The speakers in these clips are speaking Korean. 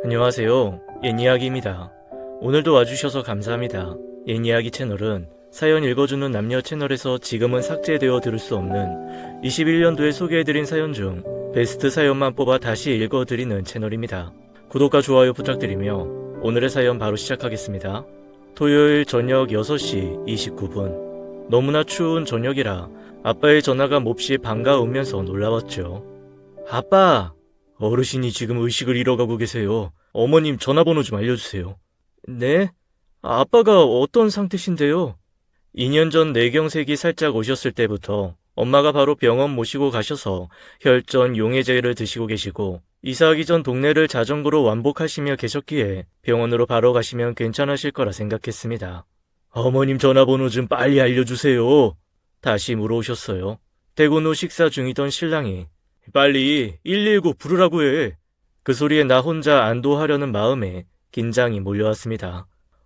안녕하세요. 옛이야기입니다. 오늘도 와주셔서 감사합니다. 옛이야기 채널은 사연 읽어주는 남녀 채널에서 지금은 삭제되어 들을 수 없는 21년도에 소개해드린 사연 중 베스트 사연만 뽑아 다시 읽어드리는 채널입니다. 구독과 좋아요 부탁드리며 오늘의 사연 바로 시작하겠습니다. 토요일 저녁 6시 29분. 너무나 추운 저녁이라 아빠의 전화가 몹시 반가우면서 놀라웠죠. 아빠! 어르신이 지금 의식을 잃어가고 계세요. 어머님 전화번호 좀 알려주세요. 네? 아빠가 어떤 상태신데요? 2년 전 뇌경색이 살짝 오셨을 때부터 엄마가 바로 병원 모시고 가셔서 혈전 용해제를 드시고 계시고 이사하기 전 동네를 자전거로 완복하시며 계셨기에 병원으로 바로 가시면 괜찮으실 거라 생각했습니다. 어머님 전화번호 좀 빨리 알려주세요. 다시 물어오셨어요. 퇴근 후 식사 중이던 신랑이 빨리 119 부르라고 해. 그 소리에 나 혼자 안도하려는 마음에 긴장이 몰려왔습니다.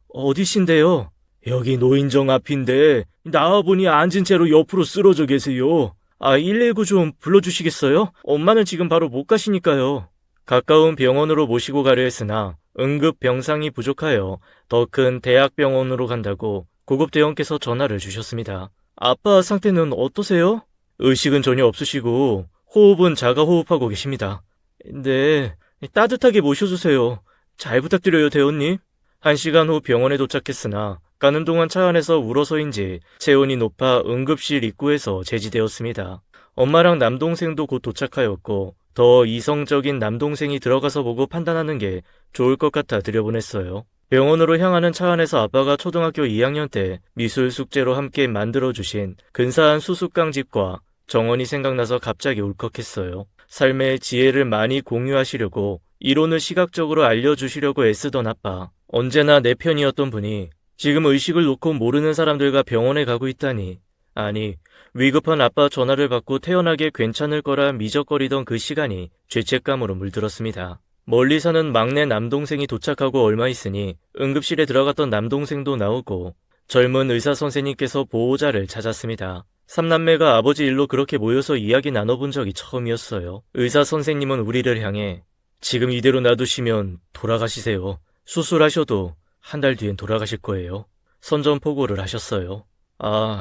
어디신데요? 여기 노인정 앞인데 나와보니 앉은 채로 옆으로 쓰러져 계세요. 119 좀 불러주시겠어요? 엄마는 지금 바로 못 가시니까요. 가까운 병원으로 모시고 가려 했으나 응급 병상이 부족하여 더 큰 대학병원으로 간다고 구급대원께서 전화를 주셨습니다. 아빠 상태는 어떠세요? 의식은 전혀 없으시고 호흡은 자가호흡하고 계십니다. 네, 따뜻하게 모셔주세요. 잘 부탁드려요, 대원님. 1시간 후 병원에 도착했으나 가는 동안 차 안에서 울어서인지 체온이 높아 응급실 입구에서 제지되었습니다. 엄마랑 남동생도 곧 도착하였고 더 이성적인 남동생이 들어가서 보고 판단하는 게 좋을 것 같아 들여보냈어요. 병원으로 향하는 차 안에서 아빠가 초등학교 2학년 때 미술 숙제로 함께 만들어주신 근사한 수수깡집과 정원이 생각나서 갑자기 울컥했어요. 삶의 지혜를 많이 공유하시려고 이론을 시각적으로 알려주시려고 애쓰던 아빠. 언제나 내 편이었던 분이 지금 의식을 놓고 모르는 사람들과 병원에 가고 있다니. 아니, 위급한 아빠 전화를 받고 태어나게 괜찮을 거라 미적거리던 그 시간이 죄책감으로 물들었습니다. 멀리 사는 막내 남동생이 도착하고 얼마 있으니 응급실에 들어갔던 남동생도 나오고 젊은 의사 선생님께서 보호자를 찾았습니다. 3남매가 아버지 일로 그렇게 모여서 이야기 나눠본 적이 처음이었어요. 의사 선생님은 우리를 향해 지금 이대로 놔두시면 돌아가시세요. 수술하셔도 한 달 뒤엔 돌아가실 거예요. 선전포고를 하셨어요.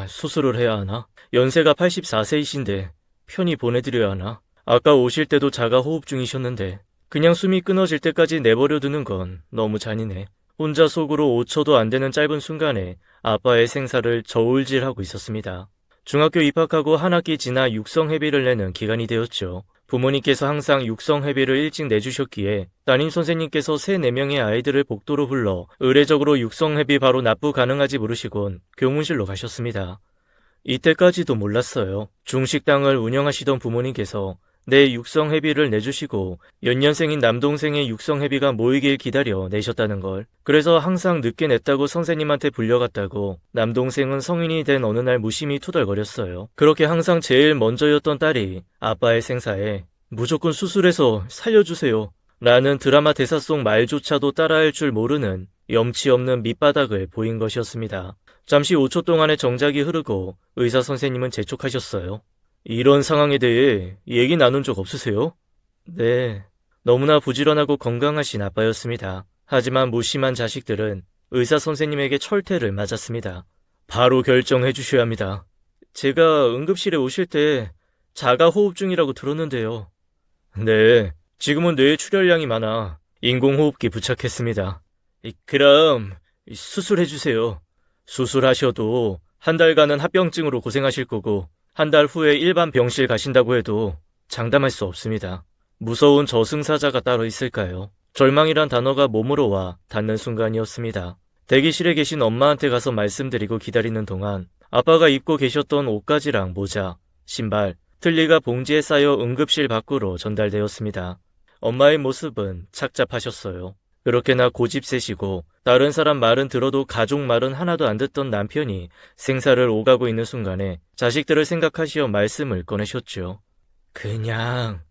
수술을 해야 하나? 연세가 84세이신데 편히 보내드려야 하나? 아까 오실 때도 자가 호흡 중이셨는데 그냥 숨이 끊어질 때까지 내버려 두는 건 너무 잔인해. 혼자 속으로 5초도 안 되는 짧은 순간에 아빠의 생사를 저울질하고 있었습니다. 중학교 입학하고 한 학기 지나 육성회비를 내는 기간이 되었죠. 부모님께서 항상 육성회비를 일찍 내주셨기에 담임 선생님께서 3-4명의 아이들을 복도로 불러 의례적으로 육성회비 바로 납부 가능하지 물으시곤 교문실로 가셨습니다. 이때까지도 몰랐어요. 중식당을 운영하시던 부모님께서 내 육성회비를 내주시고 연년생인 남동생의 육성회비가 모이길 기다려 내셨다는 걸. 그래서 항상 늦게 냈다고 선생님한테 불려갔다고 남동생은 성인이 된 어느 날 무심히 투덜거렸어요. 그렇게 항상 제일 먼저였던 딸이 아빠의 생사에 무조건 수술해서 살려주세요 라는 드라마 대사 속 말조차도 따라할 줄 모르는 염치 없는 밑바닥을 보인 것이었습니다. 잠시 5초 동안의 정작이 흐르고 의사 선생님은 재촉하셨어요. 이런 상황에 대해 얘기 나눈 적 없으세요? 네, 너무나 부지런하고 건강하신 아빠였습니다. 하지만 무심한 자식들은 의사 선생님에게 철퇴를 맞았습니다. 바로 결정해 주셔야 합니다. 제가 응급실에 오실 때 자가 호흡 중이라고 들었는데요. 네, 지금은 뇌에 출혈량이 많아 인공호흡기 부착했습니다. 그럼 수술해 주세요. 수술하셔도 한 달간은 합병증으로 고생하실 거고 한 달 후에 일반 병실 가신다고 해도 장담할 수 없습니다. 무서운 저승사자가 따로 있을까요? 절망이란 단어가 몸으로 와 닿는 순간이었습니다. 대기실에 계신 엄마한테 가서 말씀드리고 기다리는 동안 아빠가 입고 계셨던 옷가지랑 모자, 신발, 틀니가 봉지에 쌓여 응급실 밖으로 전달되었습니다. 엄마의 모습은 착잡하셨어요. 그렇게나 고집세시고 다른 사람 말은 들어도 가족 말은 하나도 안 듣던 남편이 생사를 오가고 있는 순간에 자식들을 생각하시어 말씀을 꺼내셨죠. 그냥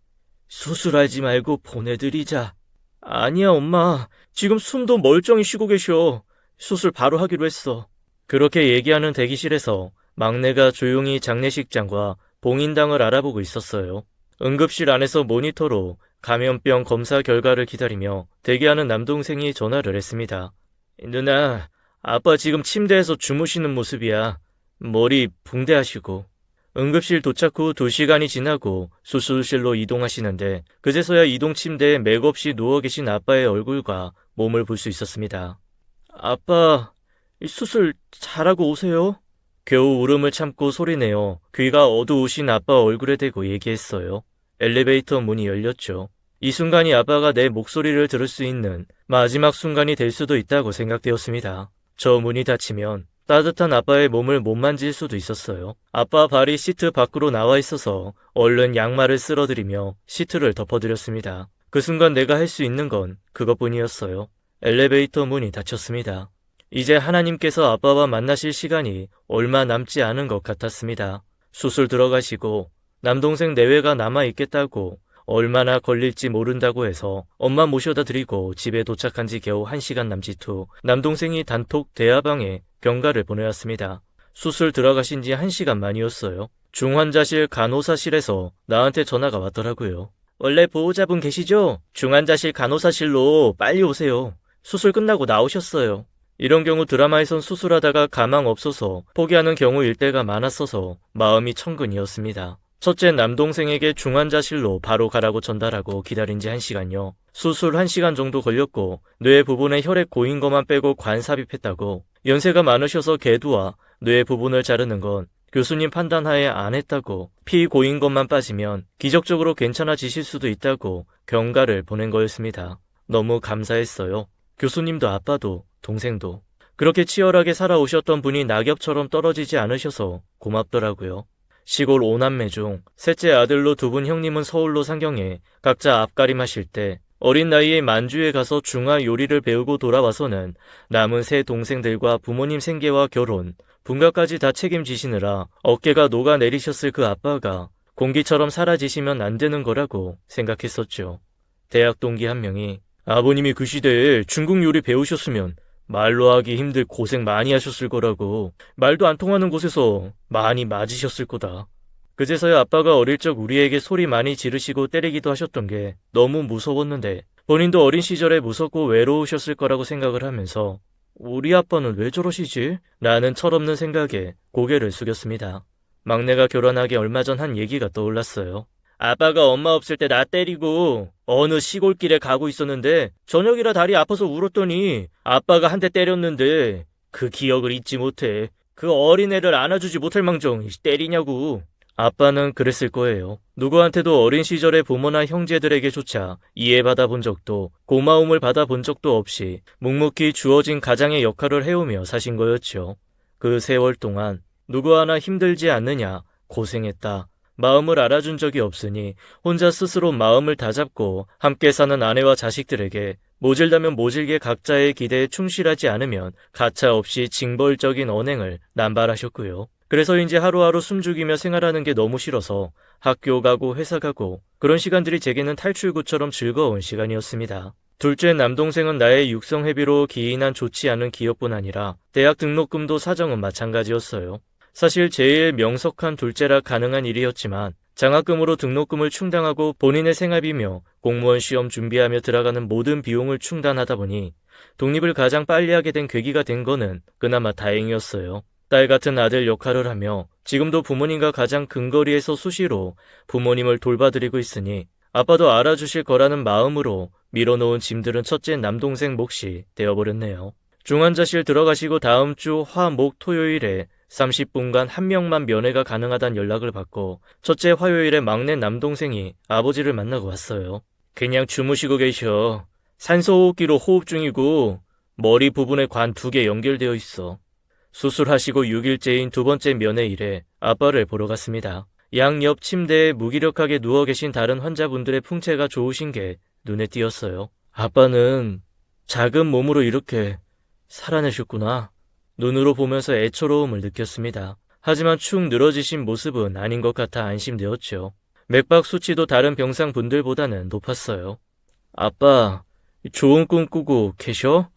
수술하지 말고 보내드리자. 아니야 엄마, 지금 숨도 멀쩡히 쉬고 계셔. 수술 바로 하기로 했어. 그렇게 얘기하는 대기실에서 막내가 조용히 장례식장과 봉인당을 알아보고 있었어요. 응급실 안에서 모니터로 감염병 검사 결과를 기다리며 대기하는 남동생이 전화를 했습니다. 누나, 아빠 지금 침대에서 주무시는 모습이야. 머리 붕대하시고. 응급실 도착 후 2시간이 지나고 수술실로 이동하시는데 그제서야 이동 침대에 맥없이 누워 계신 아빠의 얼굴과 몸을 볼 수 있었습니다. 아빠, 수술 잘하고 오세요? 겨우 울음을 참고 소리내어 귀가 어두우신 아빠 얼굴에 대고 얘기했어요. 엘리베이터 문이 열렸죠. 이 순간이 아빠가 내 목소리를 들을 수 있는 마지막 순간이 될 수도 있다고 생각되었습니다. 저 문이 닫히면 따뜻한 아빠의 몸을 못 만질 수도 있었어요. 아빠 발이 시트 밖으로 나와 있어서 얼른 양말을 쓸어드리며 시트를 덮어드렸습니다. 그 순간 내가 할 수 있는 건 그것뿐이었어요. 엘리베이터 문이 닫혔습니다. 이제 하나님께서 아빠와 만나실 시간이 얼마 남지 않은 것 같았습니다. 수술 들어가시고 남동생 내외가 남아있겠다고 얼마나 걸릴지 모른다고 해서 엄마 모셔다 드리고 집에 도착한 지 겨우 1시간 남짓 후 남동생이 단톡 대화방에 경과를 보내왔습니다. 수술 들어가신 지 1시간 만이었어요. 중환자실 간호사실에서 나한테 전화가 왔더라고요. 원래 보호자분 계시죠? 중환자실 간호사실로 빨리 오세요. 수술 끝나고 나오셨어요. 이런 경우 드라마에선 수술하다가 가망 없어서 포기하는 경우일 때가 많았어서 마음이 천근이었습니다. 첫째 남동생에게 중환자실로 바로 가라고 전달하고 기다린 지 1시간요. 수술 1시간 정도 걸렸고 뇌 부분에 혈액 고인 것만 빼고 관 삽입했다고. 연세가 많으셔서 개두와 뇌 부분을 자르는 건 교수님 판단하에 안 했다고. 피 고인 것만 빠지면 기적적으로 괜찮아지실 수도 있다고 경과를 보낸 거였습니다. 너무 감사했어요. 교수님도 아빠도 동생도. 그렇게 치열하게 살아오셨던 분이 낙엽처럼 떨어지지 않으셔서 고맙더라고요. 시골 5남매 중 셋째 아들로 2분 형님은 서울로 상경해 각자 앞가림 하실 때 어린 나이에 만주에 가서 중화 요리를 배우고 돌아와서는 남은 세 동생들과 부모님 생계와 결혼, 분가까지 다 책임지시느라 어깨가 녹아내리셨을 그 아빠가 공기처럼 사라지시면 안 되는 거라고 생각했었죠. 대학 동기 한 명이 아버님이 그 시대에 중국 요리 배우셨으면 말로 하기 힘들 고생 많이 하셨을 거라고. 말도 안 통하는 곳에서 많이 맞으셨을 거다. 그제서야 아빠가 어릴 적 우리에게 소리 많이 지르시고 때리기도 하셨던 게 너무 무서웠는데 본인도 어린 시절에 무섭고 외로우셨을 거라고 생각을 하면서 우리 아빠는 왜 저러시지? 라는 철없는 생각에 고개를 숙였습니다. 막내가 결혼하기 얼마 전 한 얘기가 떠올랐어요. 아빠가 엄마 없을 때 나 때리고 어느 시골길에 가고 있었는데 저녁이라 다리 아파서 울었더니 아빠가 한 대 때렸는데 그 기억을 잊지 못해. 그 어린애를 안아주지 못할 망정 때리냐고. 아빠는 그랬을 거예요. 누구한테도 어린 시절의 부모나 형제들에게조차 이해받아 본 적도 고마움을 받아본 적도 없이 묵묵히 주어진 가장의 역할을 해오며 사신 거였죠. 그 세월 동안 누구 하나 힘들지 않느냐, 고생했다, 마음을 알아준 적이 없으니 혼자 스스로 마음을 다잡고 함께 사는 아내와 자식들에게 모질다면 모질게 각자의 기대에 충실하지 않으면 가차없이 징벌적인 언행을 남발하셨고요. 그래서인지 하루하루 숨죽이며 생활하는 게 너무 싫어서 학교 가고 회사 가고 그런 시간들이 제게는 탈출구처럼 즐거운 시간이었습니다. 둘째 남동생은 나의 육성회비로 기인한 좋지 않은 기억뿐 아니라 대학 등록금도 사정은 마찬가지였어요. 사실 제일 명석한 둘째라 가능한 일이었지만 장학금으로 등록금을 충당하고 본인의 생활비며 공무원 시험 준비하며 들어가는 모든 비용을 충당하다 보니 독립을 가장 빨리 하게 된 계기가 된 거는 그나마 다행이었어요. 딸 같은 아들 역할을 하며 지금도 부모님과 가장 근거리에서 수시로 부모님을 돌봐드리고 있으니 아빠도 알아주실 거라는 마음으로 밀어놓은 짐들은 첫째 남동생 몫이 되어버렸네요. 중환자실 들어가시고 다음 주 화, 목, 토요일에 30분간 한 명만 면회가 가능하다는 연락을 받고 첫째 화요일에 막내 남동생이 아버지를 만나고 왔어요. 그냥 주무시고 계셔. 산소호흡기로 호흡 중이고 머리 부분에 관 2개 연결되어 있어. 수술하시고 6일째인 2번째 면회일에 아빠를 보러 갔습니다. 양옆 침대에 무기력하게 누워 계신 다른 환자분들의 풍채가 좋으신 게 눈에 띄었어요. 아빠는 작은 몸으로 이렇게 살아내셨구나. 눈으로 보면서 애처로움을 느꼈습니다. 하지만 축 늘어지신 모습은 아닌 것 같아 안심되었죠. 맥박 수치도 다른 병상 분들보다는 높았어요. 아빠, 좋은 꿈 꾸고 계셔?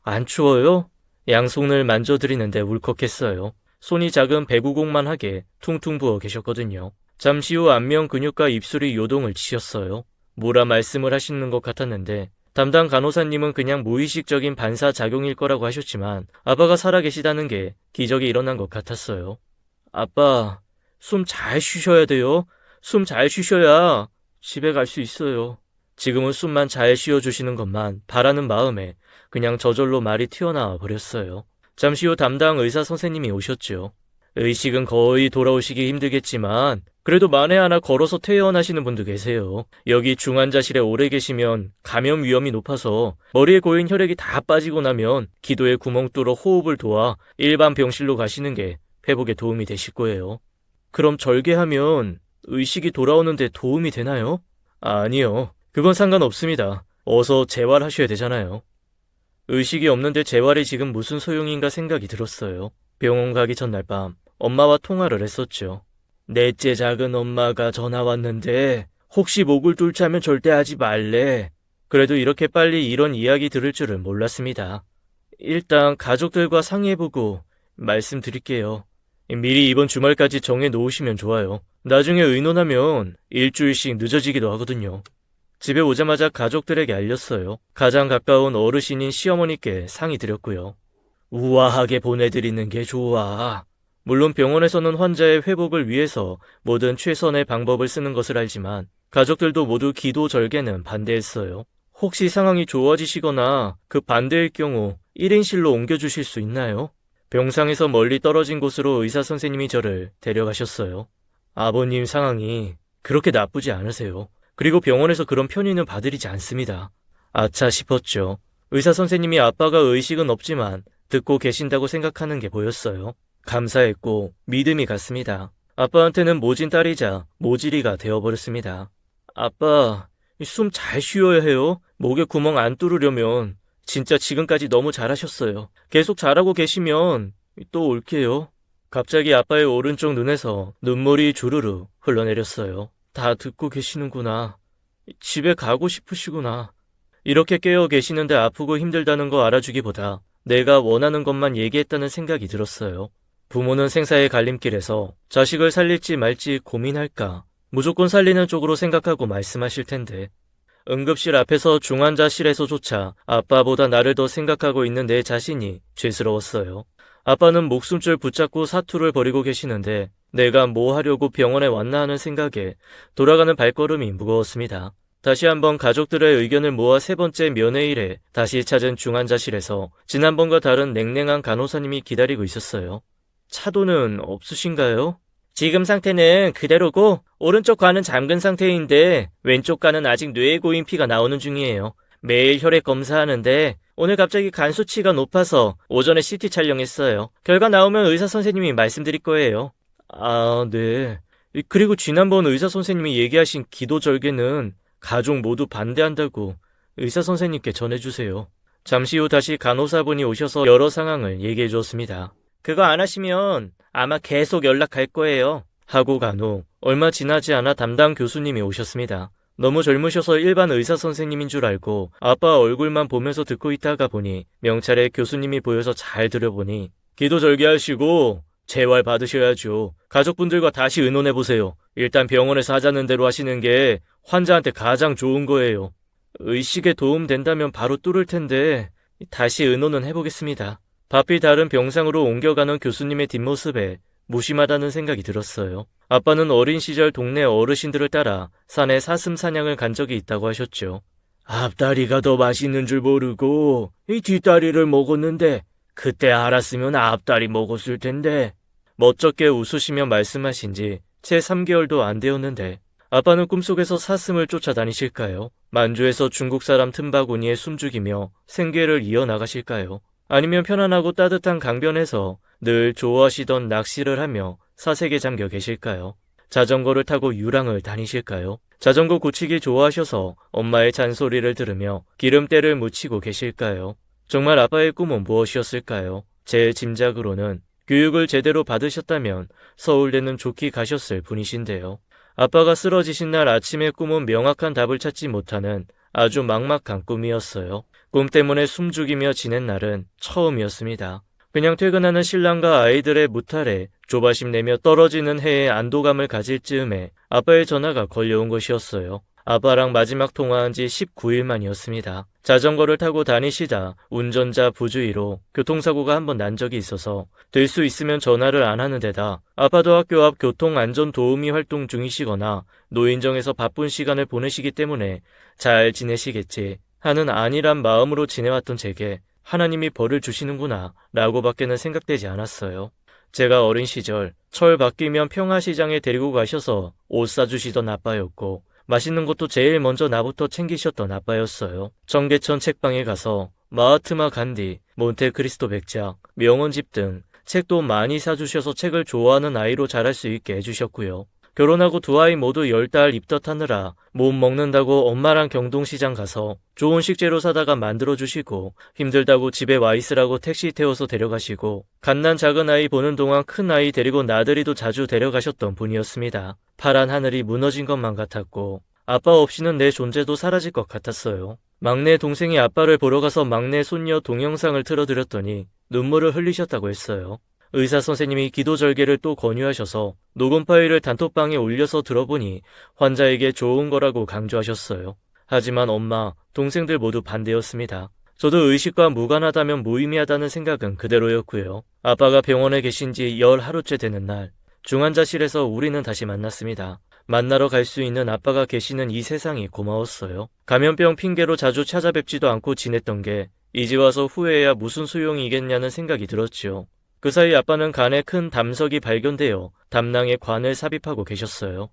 안 추워요? 양손을 만져드리는데 울컥했어요. 손이 작은 배구공만 하게 퉁퉁 부어 계셨거든요. 잠시 후 안면 근육과 입술이 요동을 치셨어요. 뭐라 말씀을 하시는 것 같았는데 담당 간호사님은 그냥 무의식적인 반사작용일 거라고 하셨지만 아빠가 살아계시다는 게 기적이 일어난 것 같았어요. 아빠, 숨 잘 쉬셔야 돼요. 숨 잘 쉬셔야 집에 갈 수 있어요. 지금은 숨만 잘 쉬어주시는 것만 바라는 마음에 그냥 저절로 말이 튀어나와 버렸어요. 잠시 후 담당 의사 선생님이 오셨죠. 의식은 거의 돌아오시기 힘들겠지만 그래도 만에 하나 걸어서 퇴원하시는 분도 계세요. 여기 중환자실에 오래 계시면 감염 위험이 높아서 머리에 고인 혈액이 다 빠지고 나면 기도에 구멍 뚫어 호흡을 도와 일반 병실로 가시는 게 회복에 도움이 되실 거예요. 그럼 절개하면 의식이 돌아오는데 도움이 되나요? 아니요. 그건 상관없습니다. 어서 재활하셔야 되잖아요. 의식이 없는데 재활이 지금 무슨 소용인가 생각이 들었어요. 병원 가기 전날 밤 엄마와 통화를 했었죠. 넷째 작은 엄마가 전화 왔는데 혹시 목을 뚫자면 절대 하지 말래. 그래도 이렇게 빨리 이런 이야기 들을 줄은 몰랐습니다. 일단 가족들과 상의해보고 말씀드릴게요. 미리 이번 주말까지 정해 놓으시면 좋아요. 나중에 의논하면 일주일씩 늦어지기도 하거든요. 집에 오자마자 가족들에게 알렸어요. 가장 가까운 어르신인 시어머니께 상의드렸고요. 우아하게 보내드리는 게 좋아. 물론 병원에서는 환자의 회복을 위해서 모든 최선의 방법을 쓰는 것을 알지만 가족들도 모두 기도 절개는 반대했어요. 혹시 상황이 좋아지시거나 그 반대일 경우 1인실로 옮겨주실 수 있나요? 병상에서 멀리 떨어진 곳으로 의사 선생님이 저를 데려가셨어요. 아버님 상황이 그렇게 나쁘지 않으세요. 그리고 병원에서 그런 편의는 봐드리지 않습니다. 아차 싶었죠. 의사 선생님이 아빠가 의식은 없지만 듣고 계신다고 생각하는 게 보였어요. 감사했고 믿음이 갔습니다. 아빠한테는 모진 딸이자 모질이가 되어버렸습니다. 아빠, 숨 잘 쉬어야 해요. 목에 구멍 안 뚫으려면 진짜 지금까지 너무 잘하셨어요. 계속 잘하고 계시면 또 올게요. 갑자기 아빠의 오른쪽 눈에서 눈물이 주르르 흘러내렸어요. 다 듣고 계시는구나. 집에 가고 싶으시구나. 이렇게 깨어 계시는데 아프고 힘들다는 거 알아주기보다 내가 원하는 것만 얘기했다는 생각이 들었어요. 부모는 생사의 갈림길에서 자식을 살릴지 말지 고민할까? 무조건 살리는 쪽으로 생각하고 말씀하실 텐데 응급실 앞에서 중환자실에서조차 아빠보다 나를 더 생각하고 있는 내 자신이 죄스러웠어요. 아빠는 목숨줄 붙잡고 사투를 벌이고 계시는데 내가 뭐 하려고 병원에 왔나 하는 생각에 돌아가는 발걸음이 무거웠습니다. 다시 한번 가족들의 의견을 모아 세 번째 면회일에 다시 찾은 중환자실에서 지난번과 다른 냉랭한 간호사님이 기다리고 있었어요. 차도는 없으신가요? 지금 상태는 그대로고 오른쪽 관은 잠근 상태인데 왼쪽 관은 아직 뇌에 고인 피가 나오는 중이에요. 매일 혈액 검사하는데 오늘 갑자기 간 수치가 높아서 오전에 CT 촬영했어요. 결과 나오면 의사 선생님이 말씀드릴 거예요. 아, 네. 그리고 지난번 의사 선생님이 얘기하신 기도 절개는 가족 모두 반대한다고 의사 선생님께 전해주세요. 잠시 후 다시 간호사분이 오셔서 여러 상황을 얘기해 주었습니다. 그거 안 하시면 아마 계속 연락할 거예요. 하고 간 후 얼마 지나지 않아 담당 교수님이 오셨습니다. 너무 젊으셔서 일반 의사 선생님인 줄 알고 아빠 얼굴만 보면서 듣고 있다가 보니 명찰에 교수님이 보여서 잘 들어보니 기도 절개하시고 재활 받으셔야죠. 가족분들과 다시 의논해보세요. 일단 병원에서 하자는 대로 하시는 게 환자한테 가장 좋은 거예요. 의식에 도움 된다면 바로 뚫을 텐데 다시 의논은 해보겠습니다. 바삐 다른 병상으로 옮겨가는 교수님의 뒷모습에 무심하다는 생각이 들었어요. 아빠는 어린 시절 동네 어르신들을 따라 산에 사슴 사냥을 간 적이 있다고 하셨죠. 앞다리가 더 맛있는 줄 모르고 이 뒷다리를 먹었는데 그때 알았으면 앞다리 먹었을 텐데. 멋쩍게 웃으시며 말씀하신 지 채 3개월도 안 되었는데 아빠는 꿈속에서 사슴을 쫓아다니실까요? 만주에서 중국 사람 틈바구니에 숨죽이며 생계를 이어나가실까요? 아니면 편안하고 따뜻한 강변에서 늘 좋아하시던 낚시를 하며 사색에 잠겨 계실까요? 자전거를 타고 유랑을 다니실까요? 자전거 고치기 좋아하셔서 엄마의 잔소리를 들으며 기름때를 묻히고 계실까요? 정말 아빠의 꿈은 무엇이었을까요? 제 짐작으로는 교육을 제대로 받으셨다면 서울대는 좋게 가셨을 분이신데요. 아빠가 쓰러지신 날 아침의 꿈은 명확한 답을 찾지 못하는 아주 막막한 꿈이었어요. 꿈 때문에 숨죽이며 지낸 날은 처음이었습니다. 그냥 퇴근하는 신랑과 아이들의 무탈에 조바심 내며 떨어지는 해에 안도감을 가질 즈음에 아빠의 전화가 걸려온 것이었어요. 아빠랑 마지막 통화한 지 19일 만이었습니다. 자전거를 타고 다니시다 운전자 부주의로 교통사고가 한 번 난 적이 있어서 될 수 있으면 전화를 안 하는 데다 아빠도 학교 앞 교통안전도우미 활동 중이시거나 노인정에서 바쁜 시간을 보내시기 때문에 잘 지내시겠지 하는 안일한 마음으로 지내왔던 제게 하나님이 벌을 주시는구나 라고밖에는 생각되지 않았어요. 제가 어린 시절 철 바뀌면 평화시장에 데리고 가셔서 옷 사주시던 아빠였고 맛있는 것도 제일 먼저 나부터 챙기셨던 아빠였어요. 청계천 책방에 가서 마하트마 간디, 몬테크리스토 백작, 명언집 등 책도 많이 사주셔서 책을 좋아하는 아이로 자랄 수 있게 해주셨고요. 결혼하고 두 아이 모두 10달 입덧하느라 못 먹는다고 엄마랑 경동시장 가서 좋은 식재료 사다가 만들어주시고 힘들다고 집에 와 있으라고 택시 태워서 데려가시고 갓난 작은 아이 보는 동안 큰 아이 데리고 나들이도 자주 데려가셨던 분이었습니다. 파란 하늘이 무너진 것만 같았고 아빠 없이는 내 존재도 사라질 것 같았어요. 막내 동생이 아빠를 보러 가서 막내 손녀 동영상을 틀어드렸더니 눈물을 흘리셨다고 했어요. 의사 선생님이 기도절개를 또 권유하셔서 녹음 파일을 단톡방에 올려서 들어보니 환자에게 좋은 거라고 강조하셨어요. 하지만 엄마, 동생들 모두 반대였습니다. 저도 의식과 무관하다면 무의미하다는 생각은 그대로였고요. 아빠가 병원에 계신 지 10하루째 되는 날, 중환자실에서 우리는 다시 만났습니다. 만나러 갈 수 있는 아빠가 계시는 이 세상이 고마웠어요. 감염병 핑계로 자주 찾아뵙지도 않고 지냈던 게 이제 와서 후회해야 무슨 소용이겠냐는 생각이 들었지요. 그 사이 아빠는 간에 큰 담석이 발견되어 담낭에 관을 삽입하고 계셨어요.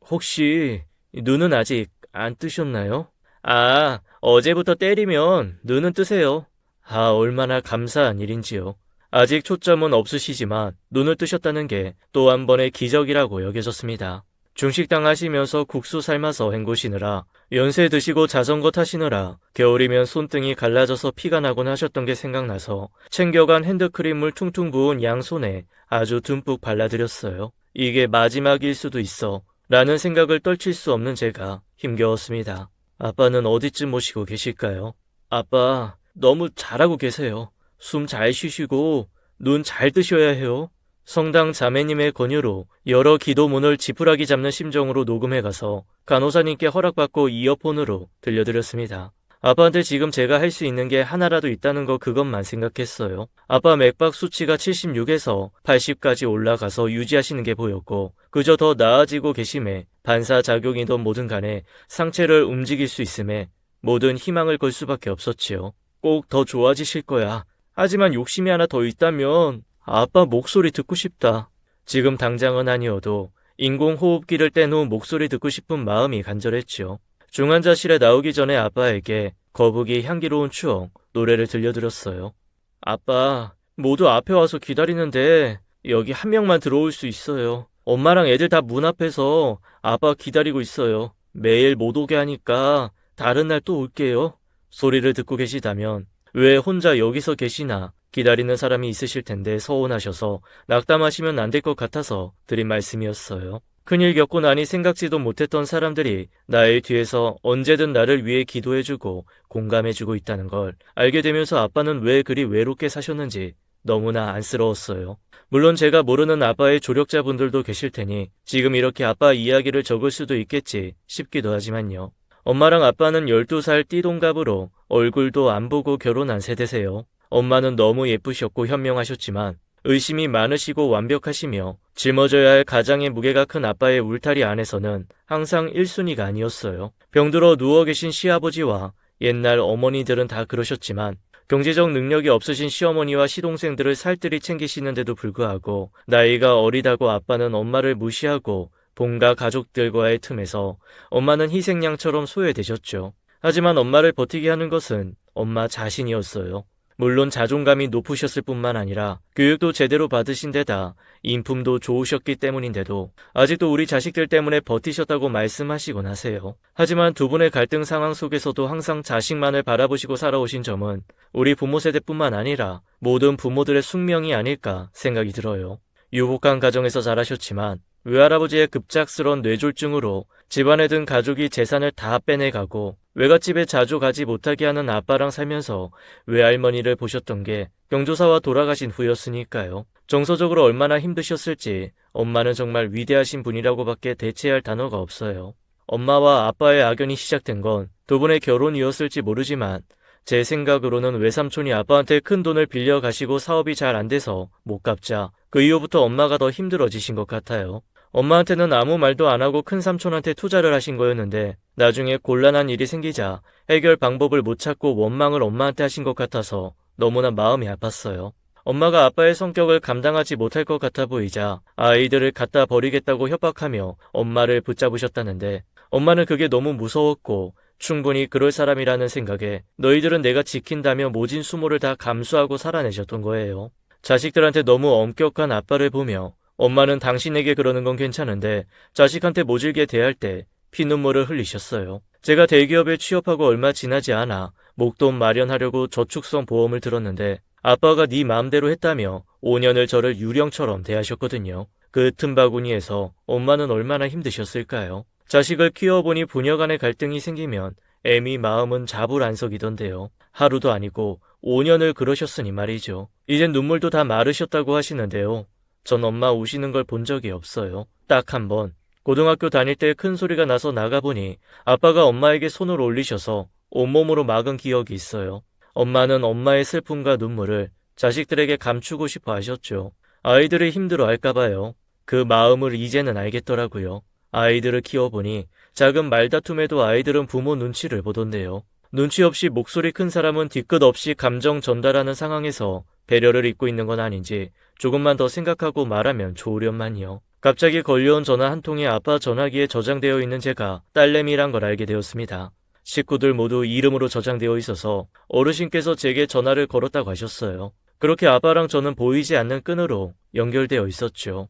혹시 눈은 아직 안 뜨셨나요? 아, 어제부터 때리면 눈은 뜨세요. 아, 얼마나 감사한 일인지요. 아직 초점은 없으시지만 눈을 뜨셨다는 게 또 한 번의 기적이라고 여겨졌습니다. 중식당 하시면서 국수 삶아서 헹구시느라 연세 드시고 자전거 타시느라 겨울이면 손등이 갈라져서 피가 나곤 하셨던 게 생각나서 챙겨간 핸드크림을 퉁퉁 부은 양손에 아주 듬뿍 발라드렸어요. 이게 마지막일 수도 있어 라는 생각을 떨칠 수 없는 제가 힘겨웠습니다. 아빠는 어디쯤 모시고 계실까요? 아빠 너무 잘하고 계세요. 숨 잘 쉬시고 눈 잘 뜨셔야 해요. 성당 자매님의 권유로 여러 기도문을 지푸라기 잡는 심정으로 녹음해 가서 간호사님께 허락받고 이어폰으로 들려드렸습니다. 아빠한테 지금 제가 할 수 있는 게 하나라도 있다는 거 그것만 생각했어요. 아빠 맥박 수치가 76에서 80까지 올라가서 유지하시는 게 보였고 그저 더 나아지고 계심에 반사작용이든 뭐든 간에 상체를 움직일 수 있음에 모든 희망을 걸 수밖에 없었지요. 꼭 더 좋아지실 거야. 하지만 욕심이 하나 더 있다면 아빠 목소리 듣고 싶다. 지금 당장은 아니어도 인공호흡기를 뗀 후 목소리 듣고 싶은 마음이 간절했지요. 중환자실에 나오기 전에 아빠에게 거북이 향기로운 추억 노래를 들려드렸어요. 아빠, 모두 앞에 와서 기다리는데 여기 한 명만 들어올 수 있어요. 엄마랑 애들 다 문 앞에서 아빠 기다리고 있어요. 매일 못 오게 하니까 다른 날 또 올게요. 소리를 듣고 계시다면 왜 혼자 여기서 계시나 기다리는 사람이 있으실 텐데 서운하셔서 낙담하시면 안 될 것 같아서 드린 말씀이었어요. 큰일 겪고 나니 생각지도 못했던 사람들이 나의 뒤에서 언제든 나를 위해 기도해주고 공감해주고 있다는 걸 알게 되면서 아빠는 왜 그리 외롭게 사셨는지 너무나 안쓰러웠어요. 물론 제가 모르는 아빠의 조력자분들도 계실 테니 지금 이렇게 아빠 이야기를 적을 수도 있겠지 싶기도 하지만요. 엄마랑 아빠는 12살 띠동갑으로 얼굴도 안 보고 결혼한 세대세요. 엄마는 너무 예쁘셨고 현명하셨지만 의심이 많으시고 완벽하시며 짊어져야 할 가장의 무게가 큰 아빠의 울타리 안에서는 항상 1순위가 아니었어요. 병들어 누워 계신 시아버지와 옛날 어머니들은 다 그러셨지만 경제적 능력이 없으신 시어머니와 시동생들을 살뜰히 챙기시는데도 불구하고 나이가 어리다고 아빠는 엄마를 무시하고 본가 가족들과의 틈에서 엄마는 희생양처럼 소외되셨죠. 하지만 엄마를 버티게 하는 것은 엄마 자신이었어요. 물론 자존감이 높으셨을 뿐만 아니라 교육도 제대로 받으신 데다 인품도 좋으셨기 때문인데도 아직도 우리 자식들 때문에 버티셨다고 말씀하시곤 하세요. 하지만 두 분의 갈등 상황 속에서도 항상 자식만을 바라보시고 살아오신 점은 우리 부모 세대뿐만 아니라 모든 부모들의 숙명이 아닐까 생각이 들어요. 유복한 가정에서 자라셨지만 외할아버지의 급작스런 뇌졸중으로 집안에 든 가족이 재산을 다 빼내가고 외갓집에 자주 가지 못하게 하는 아빠랑 살면서 외할머니를 보셨던 게 경조사와 돌아가신 후였으니까요. 정서적으로 얼마나 힘드셨을지 엄마는 정말 위대하신 분이라고밖에 대체할 단어가 없어요. 엄마와 아빠의 악연이 시작된 건 두 분의 결혼이었을지 모르지만 제 생각으로는 외삼촌이 아빠한테 큰 돈을 빌려 가시고 사업이 잘 안 돼서 못 갚자 그 이후부터 엄마가 더 힘들어지신 것 같아요. 엄마한테는 아무 말도 안 하고 큰 삼촌한테 투자를 하신 거였는데 나중에 곤란한 일이 생기자 해결 방법을 못 찾고 원망을 엄마한테 하신 것 같아서 너무나 마음이 아팠어요. 엄마가 아빠의 성격을 감당하지 못할 것 같아 보이자 아이들을 갖다 버리겠다고 협박하며 엄마를 붙잡으셨다는데 엄마는 그게 너무 무서웠고 충분히 그럴 사람이라는 생각에 너희들은 내가 지킨다며 모진 수모를 다 감수하고 살아내셨던 거예요. 자식들한테 너무 엄격한 아빠를 보며 엄마는 당신에게 그러는 건 괜찮은데 자식한테 모질게 대할 때 피눈물을 흘리셨어요. 제가 대기업에 취업하고 얼마 지나지 않아 목돈 마련하려고 저축성 보험을 들었는데 아빠가 네 마음대로 했다며 5년을 저를 유령처럼 대하셨거든요. 그 틈바구니에서 엄마는 얼마나 힘드셨을까요? 자식을 키워보니 부녀 간의 갈등이 생기면 애미 마음은 자불안석이던데요. 하루도 아니고 5년을 그러셨으니 말이죠. 이젠 눈물도 다 마르셨다고 하시는데요. 전 엄마 우시는 걸 본 적이 없어요. 딱 한 번. 고등학교 다닐 때 큰 소리가 나서 나가보니 아빠가 엄마에게 손을 올리셔서 온몸으로 막은 기억이 있어요. 엄마는 엄마의 슬픔과 눈물을 자식들에게 감추고 싶어 하셨죠. 아이들이 힘들어 할까봐요. 그 마음을 이제는 알겠더라고요. 아이들을 키워보니 작은 말다툼에도 아이들은 부모 눈치를 보던데요. 눈치 없이 목소리 큰 사람은 뒤끝 없이 감정 전달하는 상황에서 배려를 잊고 있는 건 아닌지 조금만 더 생각하고 말하면 좋으련만요. 갑자기 걸려온 전화 한 통이 아빠 전화기에 저장되어 있는 제가 딸내미란 걸 알게 되었습니다. 식구들 모두 이름으로 저장되어 있어서 어르신께서 제게 전화를 걸었다고 하셨어요. 그렇게 아빠랑 저는 보이지 않는 끈으로 연결되어 있었죠.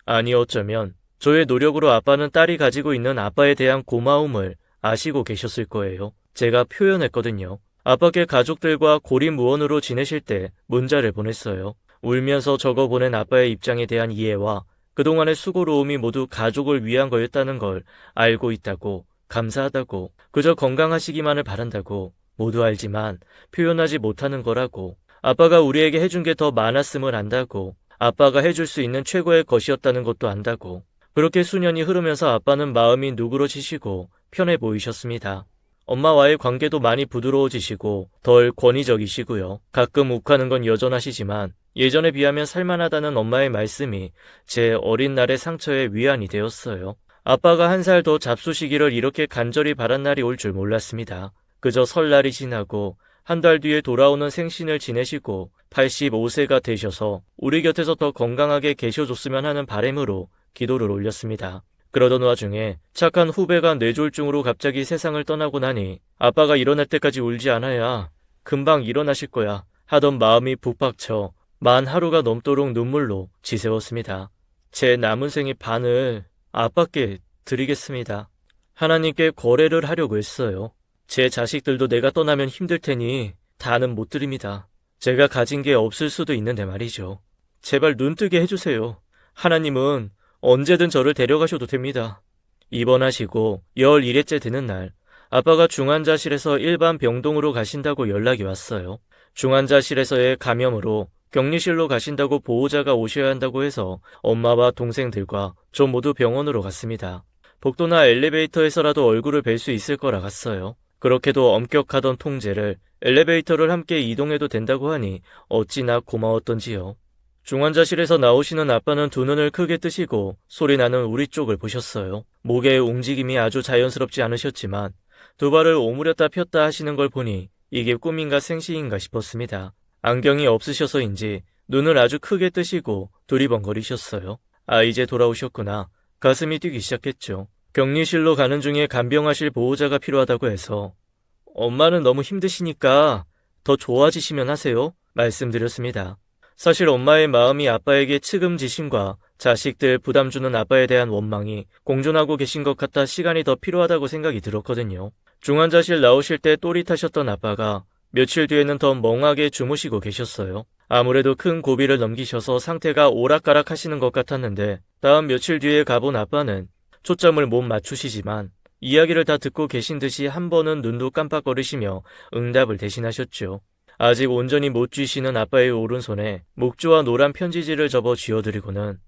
아니 어쩌면 저의 노력으로 아빠는 딸이 가지고 있는 아빠에 대한 고마움을 아시고 계셨을 거예요. 제가 표현했거든요. 아빠께 가족들과 고립무원으로 지내실 때 문자를 보냈어요. 울면서 적어보낸 아빠의 입장에 대한 이해와 그동안의 수고로움이 모두 가족을 위한 거였다는 걸 알고 있다고, 감사하다고, 그저 건강하시기만을 바란다고, 모두 알지만 표현하지 못하는 거라고, 아빠가 우리에게 해준 게 더 많았음을 안다고, 아빠가 해줄 수 있는 최고의 것이었다는 것도 안다고. 그렇게 수년이 흐르면서 아빠는 마음이 누그러지시고 편해 보이셨습니다. 엄마와의 관계도 많이 부드러워지시고 덜 권위적이시고요. 가끔 욱하는 건 여전하시지만 예전에 비하면 살만하다는 엄마의 말씀이 제 어린 날의 상처에 위안이 되었어요. 아빠가 한 살 더 잡수시기를 이렇게 간절히 바란 날이 올 줄 몰랐습니다. 그저 설날이 지나고 한 달 뒤에 돌아오는 생신을 지내시고 85세가 되셔서 우리 곁에서 더 건강하게 계셔줬으면 하는 바람으로 기도를 올렸습니다. 그러던 와중에 착한 후배가 뇌졸중으로 갑자기 세상을 떠나고 나니 아빠가 일어날 때까지 울지 않아야 금방 일어나실 거야 하던 마음이 북박쳐 만 하루가 넘도록 눈물로 지새웠습니다. 제 남은 생의 반을 아빠께 드리겠습니다. 하나님께 거래를 하려고 했어요. 제 자식들도 내가 떠나면 힘들 테니 다는 못 드립니다. 제가 가진 게 없을 수도 있는데 말이죠. 제발 눈뜨게 해주세요. 하나님은 언제든 저를 데려가셔도 됩니다. 입원하시고 11일째 되는 날 아빠가 중환자실에서 일반 병동으로 가신다고 연락이 왔어요. 중환자실에서의 감염으로 격리실로 가신다고 보호자가 오셔야 한다고 해서 엄마와 동생들과 저 모두 병원으로 갔습니다. 복도나 엘리베이터에서라도 얼굴을 뵐 수 있을 거라 갔어요. 그렇게도 엄격하던 통제를 엘리베이터를 함께 이동해도 된다고 하니 어찌나 고마웠던지요. 중환자실에서 나오시는 아빠는 두 눈을 크게 뜨시고 소리나는 우리 쪽을 보셨어요. 목의 움직임이 아주 자연스럽지 않으셨지만 두 발을 오므렸다 폈다 하시는 걸 보니 이게 꿈인가 생시인가 싶었습니다. 안경이 없으셔서인지 눈을 아주 크게 뜨시고 두리번거리셨어요. 아, 이제 돌아오셨구나. 가슴이 뛰기 시작했죠. 격리실로 가는 중에 간병하실 보호자가 필요하다고 해서 엄마는 너무 힘드시니까 더 좋아지시면 하세요. 말씀드렸습니다. 사실 엄마의 마음이 아빠에게 측음지심과 자식들 부담 주는 아빠에 대한 원망이 공존하고 계신 것 같아 시간이 더 필요하다고 생각이 들었거든요. 중환자실 나오실 때 또릿하셨던 아빠가 며칠 뒤에는 더 멍하게 주무시고 계셨어요. 아무래도 큰 고비를 넘기셔서 상태가 오락가락 하시는 것 같았는데 다음 며칠 뒤에 가본 아빠는 초점을 못 맞추시지만 이야기를 다 듣고 계신 듯이 한 번은 눈도 깜빡거리시며 응답을 대신하셨죠. 아직 온전히 못 쥐시는 아빠의 오른손에 목조와 노란 편지지를 접어 쥐어드리고는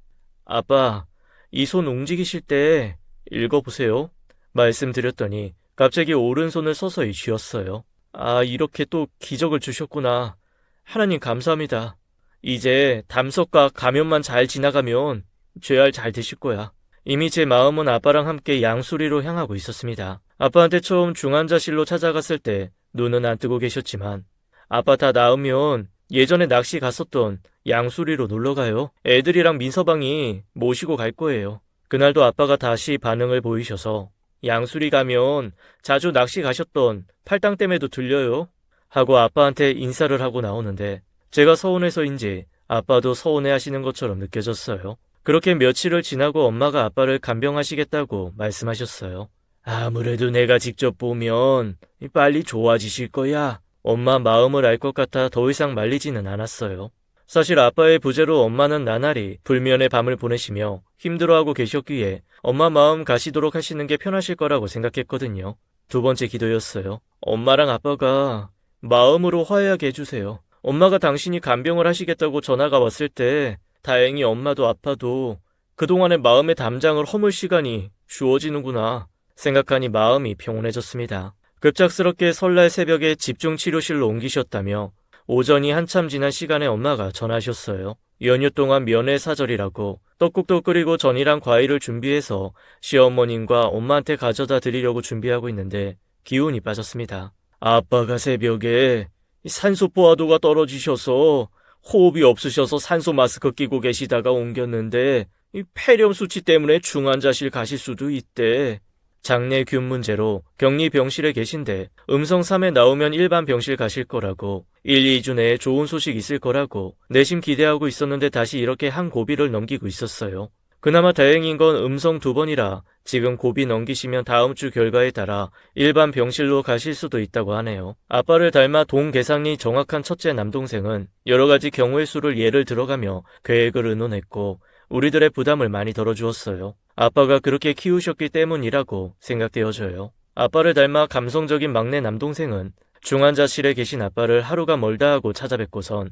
아빠, 이 손 움직이실 때 읽어보세요. 말씀드렸더니 갑자기 오른손을 서서히 쥐었어요. 아, 이렇게 또 기적을 주셨구나. 하나님 감사합니다. 이제 담석과 감염만 잘 지나가면 죄알 잘 되실 거야. 이미 제 마음은 아빠랑 함께 양수리로 향하고 있었습니다. 아빠한테 처음 중환자실로 찾아갔을 때 눈은 안 뜨고 계셨지만 아빠 다 나으면 예전에 낚시 갔었던 양수리로 놀러가요. 애들이랑 민서방이 모시고 갈 거예요. 그날도 아빠가 다시 반응을 보이셔서 양수리 가면 자주 낚시 가셨던 팔당댐에도 들려요. 하고 아빠한테 인사를 하고 나오는데 제가 서운해서인지 아빠도 서운해 하시는 것처럼 느껴졌어요. 그렇게 며칠을 지나고 엄마가 아빠를 간병하시겠다고 말씀하셨어요. 아무래도 내가 직접 보면 빨리 좋아지실 거야. 엄마 마음을 알 것 같아 더 이상 말리지는 않았어요. 사실 아빠의 부재로 엄마는 나날이 불면의 밤을 보내시며 힘들어하고 계셨기에 엄마 마음 가시도록 하시는 게 편하실 거라고 생각했거든요. 두 번째 기도였어요. 엄마랑 아빠가 마음으로 화해하게 해주세요. 엄마가 당신이 간병을 하시겠다고 전화가 왔을 때 다행히 엄마도 아파도 그동안의 마음의 담장을 허물 시간이 주어지는구나 생각하니 마음이 평온해졌습니다. 급작스럽게 설날 새벽에 집중치료실로 옮기셨다며 오전이 한참 지난 시간에 엄마가 전화하셨어요. 연휴 동안 면회사절이라고 떡국도 끓이고 전이랑 과일을 준비해서 시어머님과 엄마한테 가져다 드리려고 준비하고 있는데 기운이 빠졌습니다. 아빠가 새벽에 산소 포화도가 떨어지셔서 호흡이 없으셔서 산소 마스크 끼고 계시다가 옮겼는데 폐렴 수치 때문에 중환자실 가실 수도 있대. 장내균 문제로 격리 병실에 계신데 음성 3에 나오면 일반 병실 가실 거라고 1, 2주 내에 좋은 소식 있을 거라고 내심 기대하고 있었는데 다시 이렇게 한 고비를 넘기고 있었어요. 그나마 다행인 건 음성 2번이라 지금 고비 넘기시면 다음 주 결과에 따라 일반 병실로 가실 수도 있다고 하네요. 아빠를 닮아 동계상이 정확한 첫째 남동생은 여러 가지 경우의 수를 예를 들어가며 계획을 의논했고 우리들의 부담을 많이 덜어주었어요. 아빠가 그렇게 키우셨기 때문이라고 생각되어져요. 아빠를 닮아 감성적인 막내 남동생은 중환자실에 계신 아빠를 하루가 멀다 하고 찾아뵙고선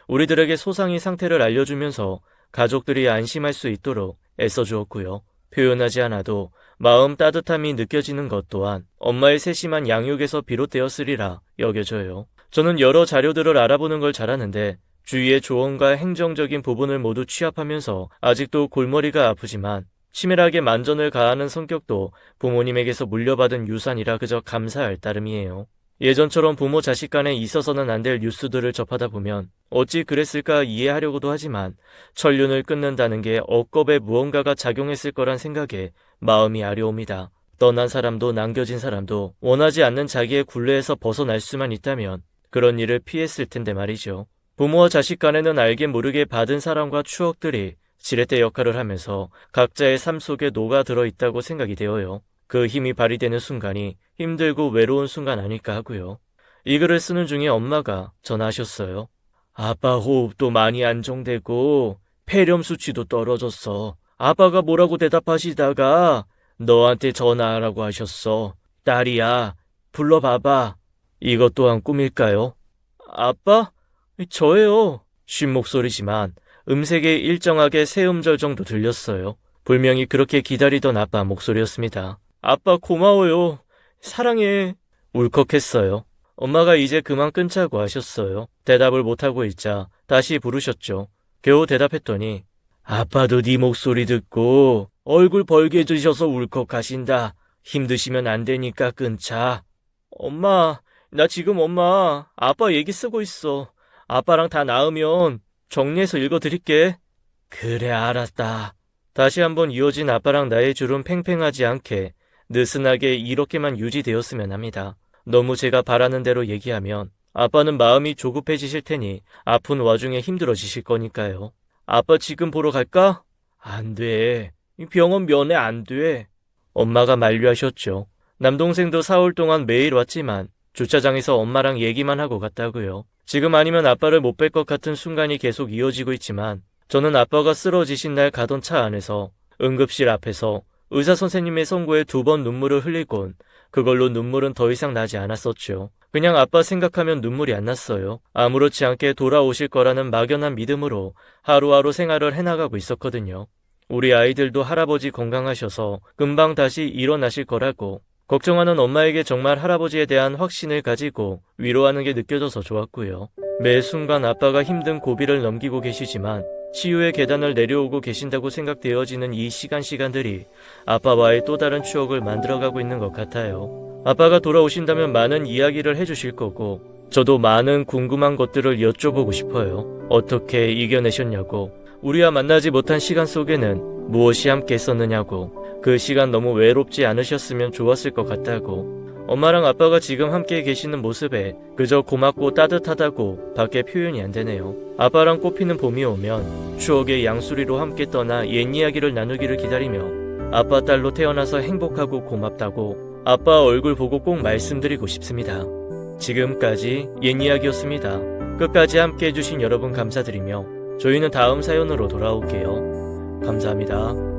우리들에게 소상히 상태를 알려주면서 가족들이 안심할 수 있도록 애써주었고요. 표현하지 않아도 마음 따뜻함이 느껴지는 것 또한 엄마의 세심한 양육에서 비롯되었으리라 여겨져요. 저는 여러 자료들을 알아보는 걸 잘하는데 주위의 조언과 행정적인 부분을 모두 취합하면서 아직도 골머리가 아프지만 치밀하게 만전을 가하는 성격도 부모님에게서 물려받은 유산이라 그저 감사할 따름이에요. 예전처럼 부모 자식 간에 있어서는 안 될 뉴스들을 접하다 보면 어찌 그랬을까 이해하려고도 하지만 천륜을 끊는다는 게 억겁에 무언가가 작용했을 거란 생각에 마음이 아려옵니다. 떠난 사람도 남겨진 사람도 원하지 않는 자기의 굴레에서 벗어날 수만 있다면 그런 일을 피했을 텐데 말이죠. 부모와 자식 간에는 알게 모르게 받은 사랑과 추억들이 지렛대 역할을 하면서 각자의 삶 속에 녹아들어 있다고 생각이 되어요. 그 힘이 발휘되는 순간이 힘들고 외로운 순간 아닐까 하고요. 이 글을 쓰는 중에 엄마가 전화하셨어요. 아빠 호흡도 많이 안정되고 폐렴 수치도 떨어졌어. 아빠가 뭐라고 대답하시다가 너한테 전화하라고 하셨어. 딸이야, 불러봐봐. 이것 또한 꿈일까요? 아빠? 저예요. 쉰 목소리지만 음색에 일정하게 새 음절 정도 들렸어요. 분명히 그렇게 기다리던 아빠 목소리였습니다. 아빠 고마워요. 사랑해. 울컥했어요. 엄마가 이제 그만 끊자고 하셨어요. 대답을 못하고 있자 다시 부르셨죠. 겨우 대답했더니 아빠도 네 목소리 듣고 얼굴 벌개지셔서 울컥하신다. 힘드시면 안 되니까 끊자. 엄마, 나 지금 아빠 얘기 쓰고 있어. 아빠랑 다 나으면 정리해서 읽어드릴게. 그래, 알았다. 다시 한번 이어진 아빠랑 나의 줄은 팽팽하지 않게 느슨하게 이렇게만 유지되었으면 합니다. 너무 제가 바라는 대로 얘기하면 아빠는 마음이 조급해지실 테니 아픈 와중에 힘들어지실 거니까요. 아빠 지금 보러 갈까? 안 돼. 병원 면회 안 돼. 엄마가 만류하셨죠. 남동생도 4월 동안 매일 왔지만 주차장에서 엄마랑 얘기만 하고 갔다고요. 지금 아니면 아빠를 못 뵐 것 같은 순간이 계속 이어지고 있지만 저는 아빠가 쓰러지신 날 가던 차 안에서 응급실 앞에서 의사 선생님의 선고에 2번 눈물을 흘리곤 그걸로 눈물은 더 이상 나지 않았었죠. 그냥 아빠 생각하면 눈물이 안 났어요. 아무렇지 않게 돌아오실 거라는 막연한 믿음으로 하루하루 생활을 해나가고 있었거든요. 우리 아이들도 할아버지 건강하셔서 금방 다시 일어나실 거라고. 걱정하는 엄마에게 정말 할아버지에 대한 확신을 가지고 위로하는 게 느껴져서 좋았고요. 매 순간 아빠가 힘든 고비를 넘기고 계시지만 치유의 계단을 내려오고 계신다고 생각되어지는 이 시간들이 아빠와의 또 다른 추억을 만들어가고 있는 것 같아요. 아빠가 돌아오신다면 많은 이야기를 해주실 거고 저도 많은 궁금한 것들을 여쭤보고 싶어요. 어떻게 이겨내셨냐고, 우리와 만나지 못한 시간 속에는 무엇이 함께 했었느냐고, 그 시간 너무 외롭지 않으셨으면 좋았을 것 같다고, 엄마랑 아빠가 지금 함께 계시는 모습에 그저 고맙고 따뜻하다고 밖에 표현이 안 되네요. 아빠랑 꽃피는 봄이 오면 추억의 양수리로 함께 떠나 옛 이야기를 나누기를 기다리며 아빠 딸로 태어나서 행복하고 고맙다고 아빠 얼굴 보고 꼭 말씀드리고 싶습니다. 지금까지 옛 이야기였습니다. 끝까지 함께 해주신 여러분 감사드리며 저희는 다음 사연으로 돌아올게요. 감사합니다.